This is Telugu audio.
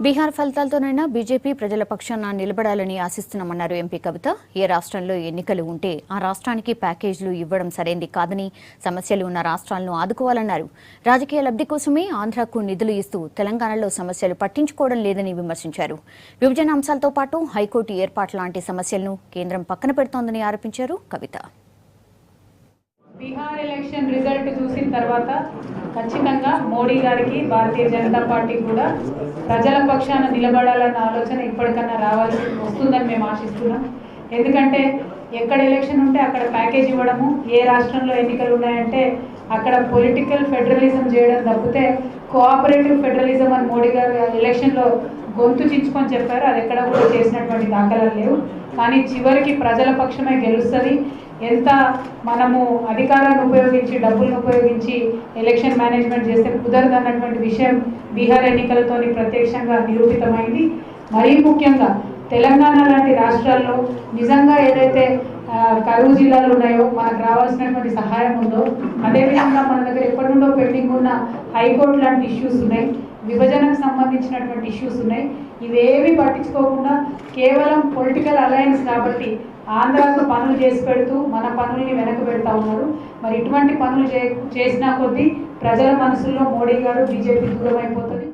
బీహార్ ఫలితాలతోనైనా బీజేపీ ప్రజల పక్షాన నిలబడాలని ఆశిస్తున్నామన్నారు ఎంపీ కవిత. ఏ రాష్ట్రంలో ఎన్నికలు ఉంటే ఆ రాష్ట్రానికి ప్యాకేజీలు ఇవ్వడం సరైంది కాదని, సమస్యలు ఉన్న రాష్ట్రాలను ఆదుకోవాలన్నారు. రాజకీయ లబ్ధి కోసమే ఆంధ్రాకు నిధులు ఇస్తూ తెలంగాణలో సమస్యలు పట్టించుకోవడం లేదని విమర్శించారు. విభజన అంశాలతో పాటు హైకోర్టు ఏర్పాటు లాంటి సమస్యలను కేంద్రం పక్కన పెడుతోందని ఆరోపించారు కవిత. బీహార్ ఎలక్షన్ రిజల్ట్ చూసిన తర్వాత ఖచ్చితంగా మోడీ గారికి, భారతీయ జనతా పార్టీ కూడా ప్రజల పక్షాన నిలబడాలన్న ఆలోచన ఇప్పటికన్నా వస్తుందని మేము ఆశిస్తున్నాం. ఎందుకంటే ఎక్కడ ఎలక్షన్ ఉంటే అక్కడ ప్యాకేజ్ ఇవ్వడము, ఏ రాష్ట్రంలో ఎన్నికలు ఉన్నాయంటే అక్కడ పొలిటికల్ ఫెడరలిజం చేయడం తప్పితే కోఆపరేటివ్ ఫెడరలిజం అని మోడీ గారు ఎలక్షన్లో గొంతు చించుకొని చెప్పారు. అది ఎక్కడ కూడా చేసినటువంటి దాఖలాలు లేవు. కానీ చివరికి ప్రజల పక్షమే గెలుస్తుంది. ఎంత మనము అధికారాన్ని ఉపయోగించి, డబ్బులను ఉపయోగించి ఎలక్షన్ మేనేజ్మెంట్ చేస్తే కుదరదు అన్నటువంటి విషయం బీహార్ ఎన్నికలతోని ప్రత్యక్షంగా నిరూపితమైంది. మరీ ముఖ్యంగా తెలంగాణ లాంటి రాష్ట్రాల్లో నిజంగా ఏదైతే కరువు జిల్లాలు ఉన్నాయో, మనకు రావాల్సినటువంటి సహాయం ఉందో, అదేవిధంగా మన దగ్గర ఎప్పటి నుండో పెండింగ్ ఉన్న హైకోర్టు లాంటి ఇష్యూస్ ఉన్నాయి, విభజనకు సంబంధించినటువంటి ఇష్యూస్ ఉన్నాయి. ఇవేవి పట్టించుకోకుండా కేవలం పొలిటికల్ అలయన్స్ కాబట్టి ఆంధ్రాకు పనులు చేసి పెడుతూ మన పనుల్ని వెనక పెడతా ఉన్నారు. మరి ఇటువంటి పనులు చేసినా కొద్దీ ప్రజల మనసుల్లో మోడీ గారు, బీజేపీ దూరం అయిపోతుంది.